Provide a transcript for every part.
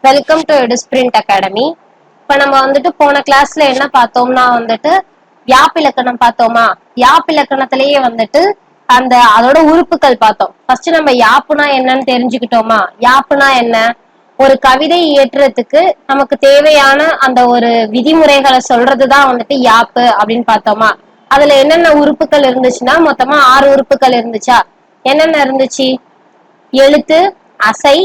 Welcome to எடுஸ்பிரிண்ட் academy. இப்ப நம்ம வந்துட்டு போன கிளாஸ்ல என்ன பார்த்தோம்னா வந்துட்டு யாப்பிலக்கணம் பார்த்தோமா. யாப்பிலக்கணத்திலேயே வந்துட்டு அதோட உறுப்புகள் பார்த்தோம். ஃபர்ஸ்ட் நம்ம யாப்புனா என்னன்னு தெரிஞ்சுக்கிட்டோமா. யாப்புனா என்ன, ஒரு கவிதை இயற்றுறதுக்கு நமக்கு தேவையான அந்த ஒரு விதிமுறைகளை சொல்றதுதான் வந்துட்டு யாப்பு அப்படின்னு பார்த்தோமா. அதுல என்னென்ன உறுப்புகள் இருந்துச்சுன்னா மொத்தமா 6 உறுப்புகள் இருந்துச்சா. என்னென்ன இருந்துச்சு? எழுத்து, அசை,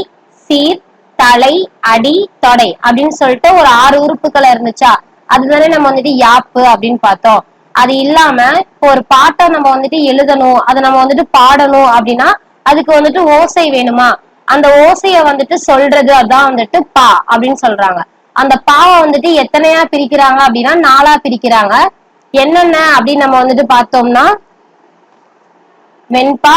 சீர், தலை, அடி, தொடை அப்படின்னு சொல்லிட்டு ஒரு 6 உறுப்புகள் இருந்துச்சா. அதுதானே நம்ம வந்துட்டு யாப்பு அப்படின்னு பார்த்தோம். அது இல்லாம இப்போ ஒரு பாட்டை நம்ம வந்துட்டு எழுதணும், அதை நம்ம வந்துட்டு பாடணும் அப்படின்னா அதுக்கு வந்துட்டு ஓசை வேணுமா. அந்த ஓசைய வந்துட்டு சொல்றது அதான் வந்துட்டு பா அப்படின்னு சொல்றாங்க. அந்த பாவை வந்துட்டு எத்தனையா பிரிக்கிறாங்க அப்படின்னா 4ஆ பிரிக்கிறாங்க. என்னென்ன அப்படின்னு நம்ம வந்துட்டு பார்த்தோம்னா வெண்பா,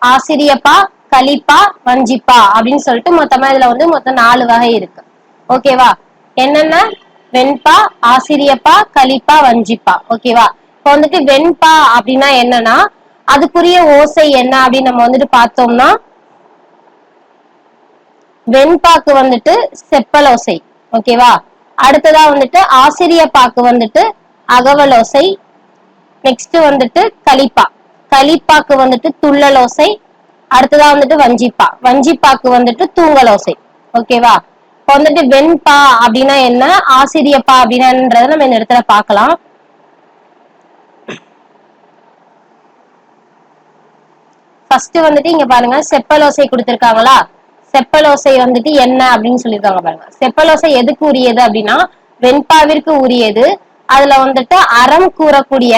ஆசிரியப்பா, கலிப்பா, வஞ்சிப்பா அப்படின்னு சொல்லிட்டு மொத்தமா இதுல வந்து மொத்தம் 4 வகை இருக்கு. ஓகேவா. என்னென்ன? வெண்பா, ஆசிரியப்பா, கலிப்பா, வஞ்சிப்பா. ஓகேவா. இப்போ வந்துட்டு வெண்பா அப்படின்னா என்னன்னா அதுக்குரிய ஓசை என்ன அப்படின்னு நம்ம வந்துட்டு பார்த்தோம்னா வெண்பாக்கு வந்துட்டு செப்பலோசை. ஓகேவா. அடுத்ததா வந்துட்டு ஆசிரியப்பாக்கு வந்துட்டு அகவலோசை. நெக்ஸ்ட் வந்துட்டு கலிப்பா, கலிப்பாக்கு வந்துட்டு துள்ளலோசை. அடுத்ததா வந்துட்டு வஞ்சிப்பா, வஞ்சிப்பாக்கு வந்துட்டு தூங்கலோசை. ஓகேவா. இப்ப வந்துட்டு வெண்பா அப்படின்னா என்ன, ஆசிரியப்பா அப்படின்றத நம்ம இந்த இடத்துல பார்க்கலாம். ஃபர்ஸ்ட் வந்துட்டு இங்க பாருங்க செப்பலோசை கொடுத்திருக்காங்களா. செப்பலோசை வந்துட்டு என்ன அப்படின்னு சொல்லியிருக்காங்க பாருங்க. செப்பலோசை எதுக்கு உரியது அப்படின்னா வெண்பாவிற்கு உரியது. அதுல வந்துட்டு அறம் கூறக்கூடிய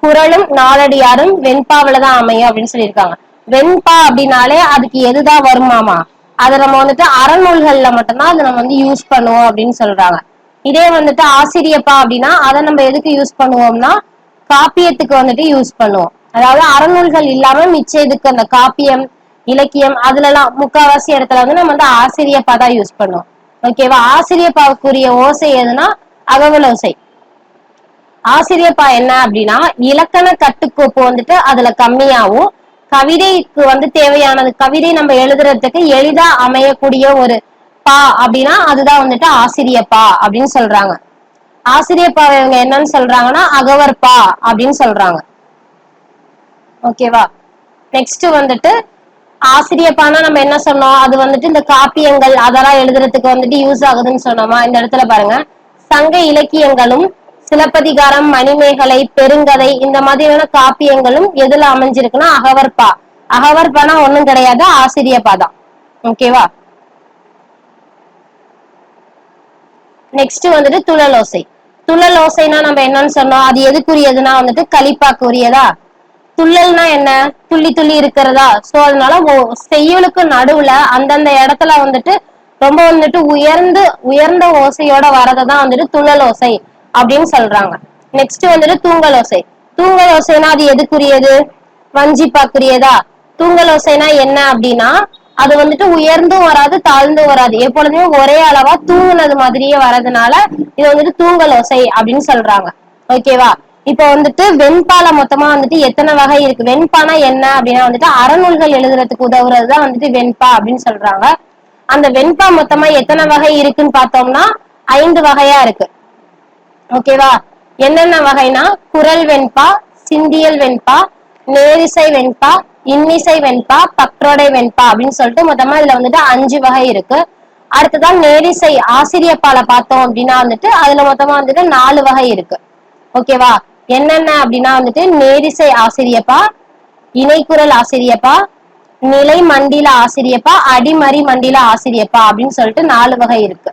குரலும் நாலடியாரும் வெண்பாவிலதான் அமையும் அப்படின்னு சொல்லியிருக்காங்க. வெண்பா அப்படின்னாலே அதுக்கு எதுதான் வருமாமா, அதை நம்ம வந்துட்டு அறநூல்கள்ல மட்டும்தான் அதை நம்ம வந்து யூஸ் பண்ணுவோம் அப்படின்னு சொல்றாங்க. இதே வந்துட்டு ஆசிரியப்பா அப்படின்னா அதை நம்ம எதுக்கு யூஸ் பண்ணுவோம்னா காப்பியத்துக்கு வந்துட்டு யூஸ் பண்ணுவோம். அதாவது அறநூல்கள் இல்லாம மிச்ச இதுக்கு அந்த காப்பியம், இலக்கியம் அதுல எல்லாம் முக்காவாசி இடத்துல வந்து நம்ம வந்து ஆசிரியப்பா தான் யூஸ் பண்ணுவோம். ஓகேவா. ஆசிரியப்பாவுக்குரிய ஓசை எதுனா அகவல் ஓசை. ஆசிரியப்பா என்ன அப்படின்னா இலக்கண கட்டுக்கோப்பு வந்துட்டு அதுல கம்மியாவும், கவிதைக்கு வந்து தேவையானது, கவிதை நம்ம எழுதுறதுக்கு எளிதா அமையக்கூடிய ஒரு பா அப்படின்னா அதுதான் வந்துட்டு ஆசிரியப்பா அப்படின்னு சொல்றாங்க. ஆசிரியப்பா இவங்க என்னன்னு சொல்றாங்கன்னா அகவற்பா அப்படின்னு சொல்றாங்க. ஓகேவா. நெக்ஸ்ட் வந்துட்டு ஆசிரியப்பானா நம்ம என்ன சொன்னோம், அது வந்துட்டு இந்த காப்பியங்கள் அதெல்லாம் எழுதுறதுக்கு வந்துட்டு யூஸ் ஆகுதுன்னு சொன்னோமா. இந்த இடத்துல பாருங்க சங்க இலக்கியங்களும் சிலப்பதிகாரம், மணிமேகலை, பெருங்கதை இந்த மாதிரியான காப்பியங்களும் எதுல அமைஞ்சிருக்குன்னா அகவற்பா. அகவற்பானா ஒண்ணும் கிடையாது, ஆசிரியப்பா தான். ஓகேவா. நெக்ஸ்ட் வந்துட்டு துழலோசை. துழலோசைனா நம்ம என்னன்னு சொன்னோம், அது எதுக்குரியதுன்னா வந்துட்டு கலிப்பாக்கு உரியதா. துள்ளல்னா என்ன, துள்ளி துள்ளி இருக்கிறதா. சோ அதனால செய்யுளுக்கு நடுவுல அந்தந்த இடத்துல வந்துட்டு ரொம்ப வந்துட்டு உயர்ந்து உயர்ந்த ஓசையோட வரதான் வந்துட்டு துள்ளல் ஓசை அப்படின்னு சொல்றாங்க. நெக்ஸ்ட் வந்துட்டு தூங்கல் ஓசை. தூங்கல் ஓசைனா அது எதுக்குரியது, வஞ்சிப்பாக்குரியதா. தூங்கல் ஓசைனா என்ன அப்படின்னா அது வந்துட்டு உயர்ந்தும் வராது தாழ்ந்தும் வராது, எப்பொழுதுமே ஒரே அளவா தூங்குனது மாதிரியே வரதுனால இது வந்துட்டு தூங்கல் ஓசை அப்படின்னு சொல்றாங்க. ஓகேவா. இப்ப வந்துட்டு வெண்பால மொத்தமா வந்துட்டு எத்தனை வகை இருக்கு. வெண்பானா என்ன அப்படின்னா வந்துட்டு அறநூல்கள் எழுதுறதுக்கு உதவுறதுதான் வந்துட்டு வெண்பா அப்படின்னு சொல்றாங்க. அந்த வெண்பா மொத்தமா எத்தனை வகை இருக்குன்னு பார்த்தோம்னா 5 வகையா இருக்கு. ஓகேவா. என்னென்ன வகைனா குரல் வெண்பா, சிந்தியல் வெண்பா, நேரிசை வெண்பா, இன்னிசை வெண்பா, பற்றொடை வெண்பா அப்படின்னு சொல்லிட்டு மொத்தமா இதுல வந்துட்டு 5 வகை இருக்கு. அடுத்ததான் நேரிசை ஆசிரியப்பால பார்த்தோம் அப்படின்னா வந்துட்டு அதுல மொத்தமா வந்துட்டு 4 வகை இருக்கு. ஓகேவா. என்னென்ன அப்படின்னா வந்துட்டு நேரிசை ஆசிரியப்பா, இணைக்குரல் ஆசிரியப்பா, நிலை மண்டில ஆசிரியப்பா, அடிமறி மண்டில ஆசிரியப்பா அப்படின்னு சொல்லிட்டு 4 வகை இருக்கு.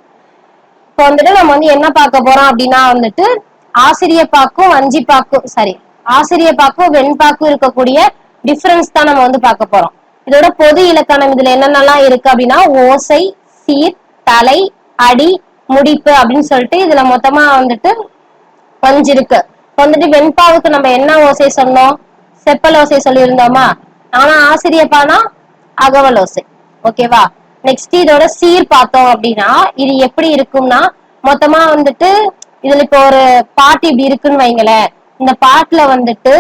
இப்போ வந்துட்டு நம்ம வந்து என்ன பார்க்க போறோம் அப்படின்னா வந்துட்டு ஆசிரியப்பாக்கும் வஞ்சிப்பாக்கும் சாரி ஆசிரியப்பாக்கும் வெண்பாக்கும் இருக்கக்கூடிய டிஃபரன்ஸ் தான் நம்ம வந்து பார்க்க போறோம். இதோட பொது இலக்கணம் இதுல என்னென்னலாம் இருக்கு அப்படின்னா ஓசை, சீர், தலை, அடி, முடிப்பு அப்படின்னு சொல்லிட்டு இதுல மொத்தமா வந்துட்டு 5 இருக்கு. வந்துட்டு வெண்பாவுக்கு நம்ம என்ன ஓசை சொன்னோம், செப்பல் ஓசை சொல்லியிருந்தோமா. ஆனா ஆசிரியப்பானா அகவல் ஓசை. ஓகேவா. நெக்ஸ்ட் இதோட சீர் பார்த்தோம் அப்படின்னா இது எப்படி இருக்கும்னா மொத்தமா வந்துட்டு இதுல இப்போ ஒரு பாட்டு இப்படி இருக்குன்னு வைங்களேன். இந்த பாட்டுல வந்துட்டு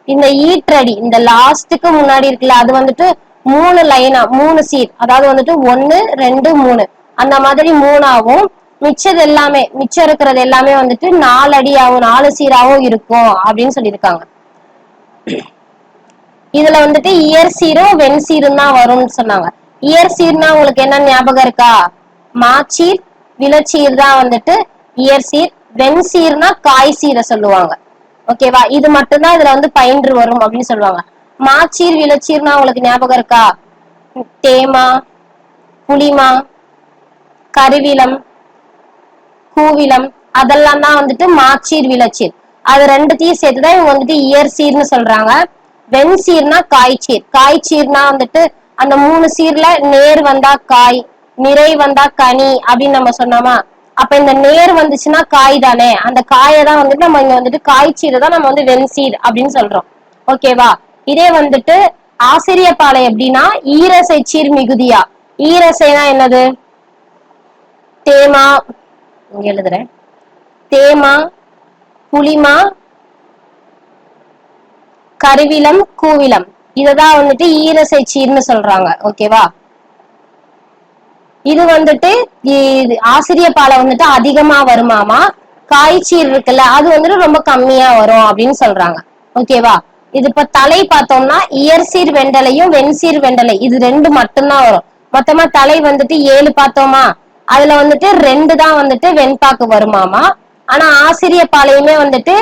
இந்த ஈற்றடி இந்த லாஸ்டுக்கு முன்னாடி இருக்குல்ல அது வந்துட்டு 3 லைனா 3 சீர், அதாவது வந்துட்டு 1 2 3 அந்த மாதிரி 3ஆவும், மிச்சம் இருக்கிறது எல்லாமே வந்துட்டு 4 அடியாவும் 4 சீராவும் இருக்கும் அப்படின்னு சொல்லியிருக்காங்க. இதுல வந்துட்டு இயற் சீரும் வெண் சீரும் தான் வரும்னு சொன்னாங்க. இயற் சீர்னா உங்களுக்கு என்ன ஞாபகம் இருக்கா? மாச்சீர் விளச்சீர் தான் வந்துட்டு இயற் சீர். வெண் சீர்னா காய் சீரை சொல்லுவாங்க. ஓகேவா? இது மட்டும்தான் இதுல வந்து பயின்று வரும் அப்படின்னு சொல்லுவாங்க. மாச்சீர் விளச்சீர்னா உங்களுக்கு ஞாபகம் இருக்கா? தேமா, புளிமா, கருவிலம், கூவிலம், அதெல்லாம் தான் வந்துட்டு மாச்சீர் விளச்சீர். அது ரெண்டுத்தையும் சேர்த்துதான் இவங்க வந்துட்டு இயற் சீர்னு சொல்றாங்க. வெண் சீர்னா காய்ச்சீர். காய்ச்சீர்னா வந்துட்டு அந்த 3 சீர்ல நேர் வந்தா காய், நிறை வந்தா கனி அப்படின்னு நம்ம சொன்னோமா? அப்ப இந்த நேர் வந்துச்சுன்னா காய் தானே, அந்த காயை தான் வந்துட்டு நம்ம இங்க வந்துட்டு காய்ச்சீரை தான் நம்ம வந்து வெண் சீர் அப்படின்னு சொல்றோம். ஓகேவா? இதே வந்துட்டு ஆசிரியப்பாலை எப்படின்னா ஈரசை சீர் மிகுதியா. ஈரசைனா என்னது? தேமா, இங்க எழுதுறேன். தேமா, புளிமா, கருவிலம், கூவிலம், இததான் வந்துட்டு ஈரசை சீர்னு சொல்றாங்க. ஓகேவா? இது வந்துட்டு ஆசிரிய பாலை வந்துட்டு அதிகமா வருமாமா. காய்ச்சீர் இருக்குல்ல அது வந்துட்டு ரொம்ப கம்மியா வரும் அப்படின்னு சொல்றாங்க. ஓகேவா? இது இப்ப தலை பார்த்தோம்னா இயற்சீர் வெண்டலையும் வெண்சீர் வெண்டலை இது 2 மட்டும்தான் வரும். மொத்தமா தலை வந்துட்டு 7 பார்த்தோமா? அதுல வந்துட்டு 2 தான் வந்துட்டு வெண்பாக்கு வருமாமா. ஆனா ஆசிரிய பாலையுமே வந்துட்டு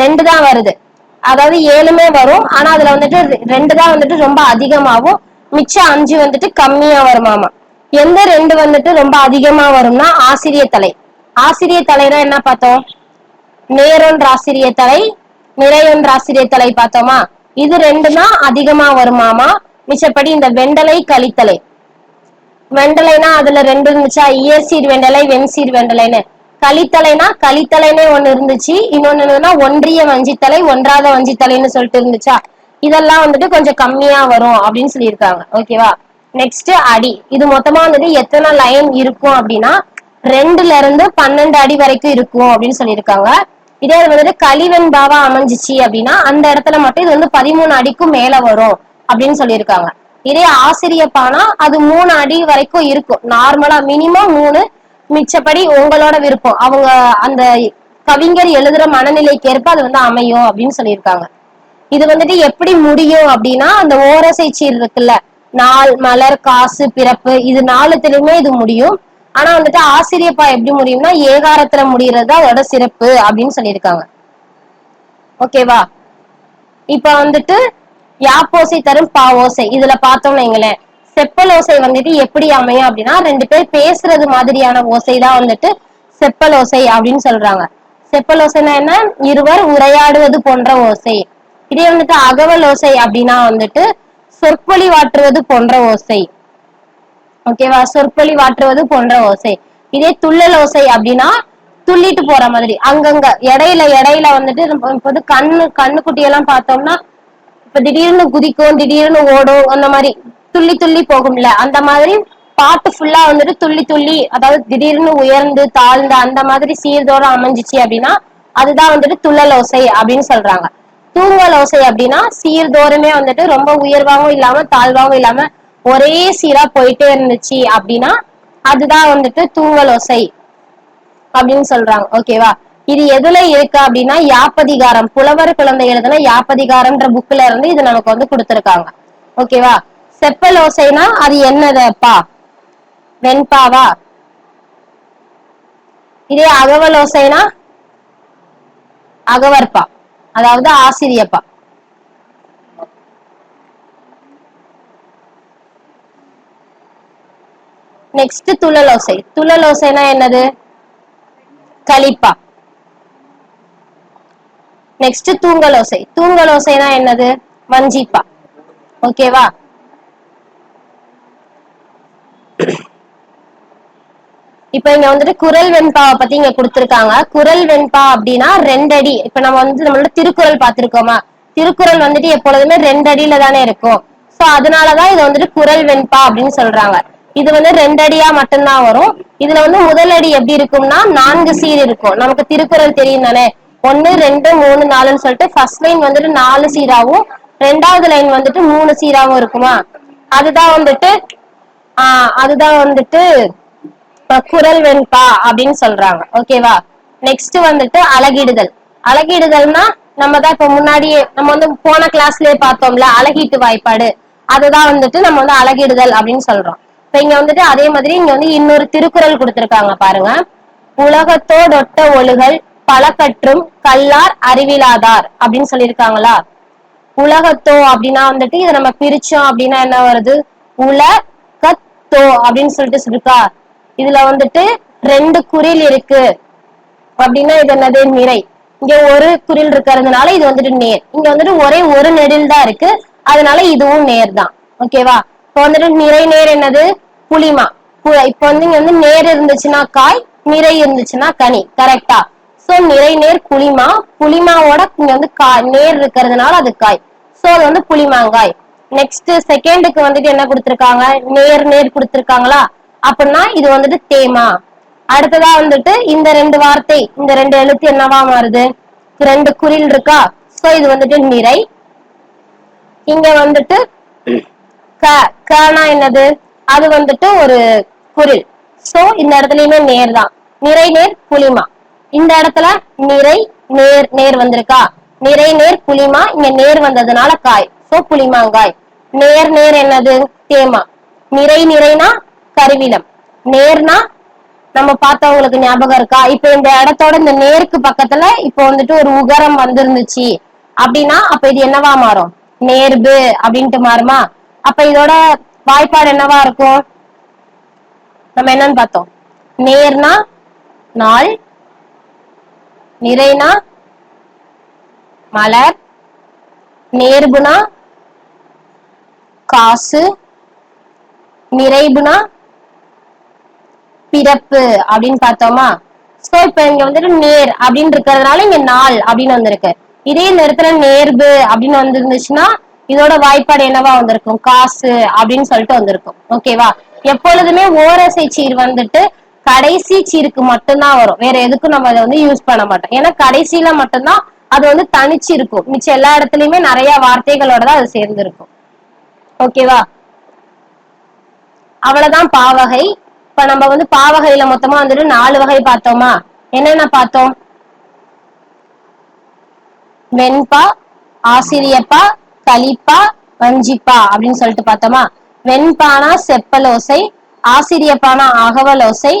2 தான் வருது. அதாவது 7மே வரும். ஆனா அதுல வந்துட்டு 2 தான் வந்துட்டு ரொம்ப அதிகமாகும். மிச்சம் 5 வந்துட்டு கம்மியா வருமாமா. எந்த 2 வந்துட்டு ரொம்ப அதிகமா வரும்னா ஆசிரிய தலை. ஆசிரிய தலைனா என்ன பார்த்தோம்? நேரொன்ற ஆசிரிய தலை, நிறையொன்ற ஆசிரிய தலை பார்த்தோமா? இது 2 தான் அதிகமா வருமாமா. மிச்சப்படி இந்த வெண்டலை கலித்தலை. வெண்டலைனா அதுல 2 இருந்துச்சா? இயற்சீர் வெண்டலை வெண்சீர் வெண்டலைன்னு. கலித்தலைனே ஒண்ணு இருந்துச்சு. இன்னொன்னு என்னன்னா ஒன்றிய வஞ்சித்தலை ஒன்றாத வஞ்சித்தலைன்னு சொல்லிட்டு இருந்துச்சா? இதெல்லாம் வந்துட்டு கொஞ்சம் கம்மியா வரும் அப்படின்னு சொல்லியிருக்காங்க. ஓகேவா? நெக்ஸ்ட் அடி. இது மொத்தமா வந்துட்டு எத்தனை லைன் இருக்கும் அப்படின்னா 2ல இருந்து 12 அடி வரைக்கும் இருக்கும் அப்படின்னு சொல்லியிருக்காங்க. இதே வந்துட்டு கலிவெண்பாவா அமைஞ்சிச்சு அப்படின்னா அந்த இடத்துல மட்டும் இது வந்து 13 அடிக்கும் மேல வரும் அப்படின்னு சொல்லியிருக்காங்க. இதே ஆசிரியப்பானா அது 3 அடி வரைக்கும் இருக்கும். நார்மலா மினிமம் 3, மிச்சப்படி உங்களோட விருப்பம். அவங்க அந்த கவிஞர் எழுதுற மனநிலைக்கு ஏற்ப அது வந்து அமையும் அப்படின்னு சொல்லியிருக்காங்க. இது வந்துட்டு எப்படி முடியும் அப்படின்னா அந்த ஓரசை சீர் இருக்குல்ல, நாள், மலர், காசு, பிறப்பு, இது 4த்துலயுமே இது முடியும். ஆனா வந்துட்டு ஆசிரியப்பா எப்படி முடியும்னா ஏகாரத்துல முடியறது அதோட சிறப்பு அப்படின்னு சொல்லியிருக்காங்க. ஓகேவா? இப்ப வந்துட்டு யாப்போசை தரும் பாவோசை இதுல பார்த்தோம்னு வைங்களேன். செப்பல் ஓசை வந்துட்டு எப்படி அமையும் அப்படின்னா 2 பேர் பேசுறது மாதிரியான ஓசைதான் வந்துட்டு செப்பல் ஓசை அப்படின்னு சொல்றாங்க. செப்பல் ஓசைன்னா என்ன? இருவர் உரையாடுவது போன்ற ஓசை. இதே வந்துட்டு அகவல் ஓசை அப்படின்னா வந்துட்டு சொற்பொழிவாற்றுவது போன்ற ஓசை. ஓகேவா? சொற்பொழிவாற்றுவது போன்ற ஓசை. இதே துள்ளல் ஓசை அப்படின்னா துள்ளிட்டு போற மாதிரி அங்கங்க இடையில வந்துட்டு இப்ப வந்து கண்ணுக்குட்டி எல்லாம் பார்த்தோம்னா இப்ப திடீர்னு குதிக்கும் திடீர்னு ஓடும் அந்த மாதிரி துள்ளி துள்ளி போகும்ல அந்த மாதிரி பாட்டு ஃபுல்லா வந்துட்டு துள்ளி துள்ளி அதாவது திடீர்னு உயர்ந்து தாழ்ந்து அந்த மாதிரி சீர்தோட அமைஞ்சிச்சு அப்படின்னா அதுதான் வந்துட்டு துள்ளல் ஓசை அப்படின்னு சொல்றாங்க. தூங்கல் ஓசை அப்படின்னா சீர்தோறுமே வந்துட்டு ரொம்ப உயர்வாகவும் இல்லாம தாழ்வாகவும் இல்லாம ஒரே சீரா போயிட்டே இருந்துச்சு அப்படின்னா அதுதான் வந்துட்டு தூங்கல் ஓசை அப்படின்னு சொல்றாங்க. ஓகேவா? இது எதுல இருக்கு அப்படின்னா யாப்பதிகாரம், புலவர் குழந்தை எழுதுன யாப்பதிகாரம்ன்ற புக்ல இருந்து இது நமக்கு வந்து கொடுத்திருக்காங்க. ஓகேவா? செப்பல் ஓசைனா அது என்னதுப்பா? வெண்பாவா? இதே அகவல் ஓசைனா அகவற்பா, அதாவது ஆசிரியப்பா. நெக்ஸ்ட் துள்ளல் ஓசை. துள்ளல் ஓசைனா என்னது? கலிப்பா. நெக்ஸ்ட் தூங்கல் ஓசை. தூங்கல் ஓசைனா என்னது? வஞ்சிப்பா. ஓகேவா? இப்ப இங்க வந்துட்டு குரல் வெண்பாவை பத்தி இங்க கொடுத்திருக்காங்க. குரல் வெண்பா அப்படின்னா 2 அடி. இப்ப நம்ம வந்து நம்மளோட திருக்குறள் பார்த்திருக்கோமா? திருக்குறள் வந்துட்டு எப்பொழுதுமே 2 அடியில தானே இருக்கும். சோ அதனாலதான் இது வந்துட்டு குரல் வெண்பா அப்படின்னு சொல்றாங்க. இது வந்து 2 அடியா மட்டும்தான் வரும். இதுல வந்து முதல் அடி எப்படி இருக்கும்னா 4 சீர் இருக்கும். நமக்கு திருக்குறள் தெரியும் தானே, 1 2 3 4ன்னு சொல்லிட்டு ஃபர்ஸ்ட் லைன் வந்துட்டு 4 சீராவும் 2வது லைன் வந்துட்டு 3 சீராவும் இருக்குமா? அதுதான் வந்துட்டு அதுதான் வந்துட்டு குரல் வெண்பா அப்படின்னு சொல்றாங்க. ஓகேவா. நெக்ஸ்ட் வந்துட்டு அலகிடுதல். அலகிடுதல்னா நம்ம தான் இப்ப முன்னாடியே நம்ம வந்து போன கிளாஸ்லயே பார்த்தோம்ல அலகீட்டு வாய்ப்பாடு, அதுதான் வந்துட்டு நம்ம வந்து அலகிடுதல் அப்படின்னு சொல்றோம். இப்ப இங்க வந்துட்டு அதே மாதிரி இங்க வந்து இன்னொரு திருக்குறள் கொடுத்திருக்காங்க பாருங்க. உலகத்தோடொட்ட ஒழுகல் பல கற்றும் கல்லார் அறிவிலாதார் அப்படின்னு சொல்லியிருக்காங்களா. உலகத்தோ அப்படின்னா வந்துட்டு இதை நம்ம பிரிச்சோம் அப்படின்னா என்ன வருது, உலகத்தோ அப்படின்னு சொல்லிட்டு இருக்கா. இதுல வந்துட்டு ரெண்டு குறில் இருக்கு அப்படின்னா இது என்னது, நிறை. இங்க ஒரு குறில் இருக்கிறதுனால இது வந்துட்டு நேர். இங்க வந்துட்டு ஒரே ஒரு நெடில் தான் இருக்கு, அதனால இதுவும் நேர் தான். ஓகேவா. இப்ப வந்துட்டு நிறை நேர் என்னது, புளிமா. இப்ப வந்து இங்க வந்து நேர் இருந்துச்சுன்னா காய், நிறை இருந்துச்சுன்னா கனி. கரெக்டா. சோ நிறை நேர் புளிமா, புளிமாவோட இங்க வந்து நேர் இருக்கிறதுனால அது காய். சோ அது வந்து புளிமாங்காய். நெக்ஸ்ட் செகண்டுக்கு வந்துட்டு என்ன கொடுத்திருக்காங்க, நேர் நேர் கொடுத்திருக்காங்களா, அப்படின்னா இது வந்துட்டு தேமா. அடுத்ததா வந்துட்டு இந்த ரெண்டு வார்த்தை, இந்த ரெண்டு எழுத்து என்னவா மாறுது, ரெண்டு குறில் இருக்கா. சோ இது வந்துட்டு நிறை. இங்க வந்துட்டு கனா என்னது, அது வந்துட்டு ஒரு குறில். சோ இந்த இடத்துலயுமே நேர் தான். நிறை நேர் புளிமா. இந்த இடத்துல நிறை நேர் நேர் வந்திருக்கா, நிறை நேர் புளிமா, இங்க நேர் வந்ததுனால காய். சோ புளிமாங்காய். நேர் நேர் என்னது, தேமா. நிறை நிறைனா கருவிலம். நேர்னா நம்ம பார்த்தவங்களுக்கு ஞாபகம் இருக்கா, இப்ப இந்த இடத்தோட இந்த நேருக்கு பக்கத்துல இப்ப வந்துட்டு ஒரு உகரம் வந்திருந்துச்சு அப்படின்னா அப்ப இது என்னவா மாறும், நேர்பு அப்படின்ட்டு மாறுமா. அப்ப இதோட வாய்ப்பாடு என்னவா இருக்கும், நம்ம என்னன்னு பார்த்தோம். நேர்னா நாள், நிறைனா மலர், நேர்புனா காசு, நிறைபுனா பிறப்பு அப்படின்னு பார்த்தோமா. சோ இப்ப இங்க வந்துட்டு நேர் அப்படின்னு இருக்கிறதுனால இங்க நாள் அப்படின்னு வந்திருக்கு. இதே நேரத்துல நேர்பு அப்படின்னு வந்திருந்துச்சுன்னா இதோட வாய்ப்பாடு என்னவா வந்திருக்கும், காசு அப்படின்னு சொல்லிட்டு வந்திருக்கும். ஓகேவா. எப்பொழுதுமே ஓரசை சீர் வந்துட்டு கடைசி சீருக்கு மட்டும்தான் வரும், வேற எதுக்கும் நம்ம அதை வந்து யூஸ் பண்ண மாட்டோம். ஏன்னா கடைசியில மட்டும்தான் அது வந்து தனிச்சு இருக்கும், மிச்சம் எல்லா இடத்துலயுமே நிறைய வார்த்தைகளோட தான் அது சேர்ந்து இருக்கும். ஓகேவா. அவ்வளவுதான் பாவகை. இப்ப நம்ம வந்து பாவகையில மொத்தமா வந்துட்டு 4 வகை பார்த்தோமா. என்னென்ன பார்த்தோம், வெண்பா, ஆசிரியப்பா, கலிப்பா, வஞ்சிப்பா அப்படின்னு சொல்லிட்டு பார்த்தோமா. வெண்பானா செப்பலோசை, ஆசிரியப்பானா அகவலோசை,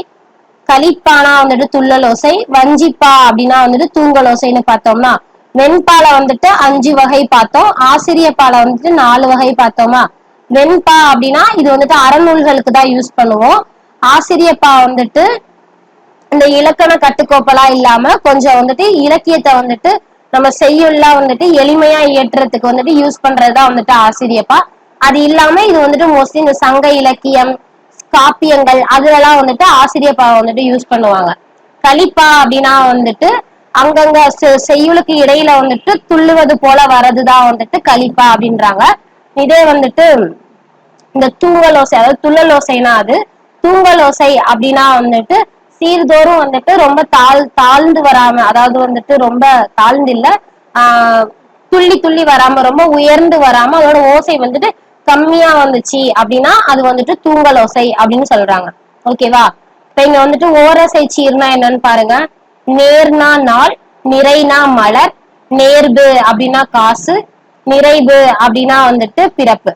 கலிப்பானா வந்துட்டு துள்ளலோசை, வஞ்சிப்பா அப்படின்னா வந்துட்டு தூங்கலோசைன்னு பார்த்தோம்னா. வெண்பால வந்துட்டு 5 வகை பார்த்தோம், ஆசிரியப்பால வந்துட்டு 4 வகை பார்த்தோமா. வெண்பா அப்படின்னா இது வந்துட்டு அறநூல்களுக்கு தான் யூஸ் பண்ணுவோம். ஆசிரியப்பா வந்துட்டு இந்த இலக்கண கட்டுக்கோப்பெல்லாம் இல்லாம கொஞ்சம் வந்துட்டு இலக்கியத்தை வந்துட்டு நம்ம செய்யுள்லாம் வந்துட்டு எளிமையா இயற்றுறதுக்கு வந்துட்டு யூஸ் பண்றதுதான் வந்துட்டு ஆசிரியப்பா. அது இல்லாம இது வந்துட்டு மோஸ்ட்லி இந்த சங்க இலக்கியம், காப்பியங்கள் அதுலலாம் வந்துட்டு ஆசிரியப்பாவை வந்துட்டு யூஸ் பண்ணுவாங்க. கலிப்பா அப்படின்னா வந்துட்டு அங்கங்க செய்யுளுக்கு இடையில வந்துட்டு துள்ளுவது போல வர்றதுதான் வந்துட்டு கலிப்பா அப்படின்றாங்க. இதே வந்துட்டு இந்த தூங்கலோசை அதாவது துள்ளலோசைனா அது, தூங்கலோசை அப்படின்னா வந்துட்டு சீர்தோறும் வந்துட்டு ரொம்ப தாழ்ந்து வராம, அதாவது வந்துட்டு ரொம்ப தாழ்ந்து இல்ல, துள்ளி துள்ளி வராம ரொம்ப உயர்ந்து வராம அதோட ஓசை வந்துட்டு கம்மியா வந்துச்சு அப்படின்னா அது வந்துட்டு தூங்கலோசை அப்படின்னு சொல்றாங்க. ஓகேவா. இப்ப இங்க வந்துட்டு ஓரசை சீர்னா என்னன்னு பாருங்க. நேர்னா நாள், நிறைனா மலர், நேர்பு அப்படின்னா காசு, நிறைவு அப்படின்னா வந்துட்டு பிறப்பு.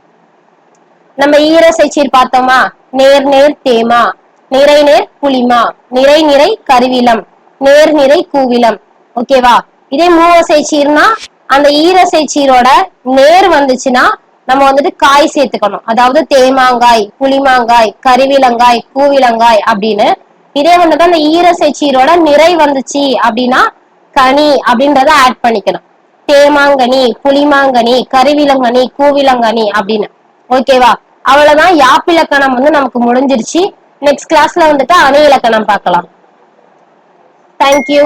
நம்ம ஈரசை சீர் பார்த்தோமா. நேர் நேர் தேமா, நிறை நேர் புளிமா, நிறை நிறை கருவிலம், நேர் நிறை கூவிலம். ஓகேவா. இதே மூவசை சீர்னா அந்த ஈரசை சீரோட நேர் வந்துச்சுன்னா நம்ம வந்துட்டு காய் சேர்த்துக்கணும், அதாவது தேமாங்காய், புளிமாங்காய், கருவிலங்காய், கூவிலங்காய் அப்படின்னு. இதே வந்துட்டு அந்த ஈரசை சீரோட நிறை வந்துச்சு அப்படின்னா கனி அப்படின்றத ஆட் பண்ணிக்கணும். தேமாங்கனி, புளிமாங்கனி, கருவிலங்கனி, கூவிலங்கனி அப்படின்னு. ஓகேவா. அவ்வளவுதான், யாப்பிலக்கணம் வந்து நமக்கு முடிஞ்சிருச்சு. நெக்ஸ்ட் கிளாஸ்ல வந்துட்டு அணு இலக்கணம் பார்க்கலாம். தேங்க்யூ.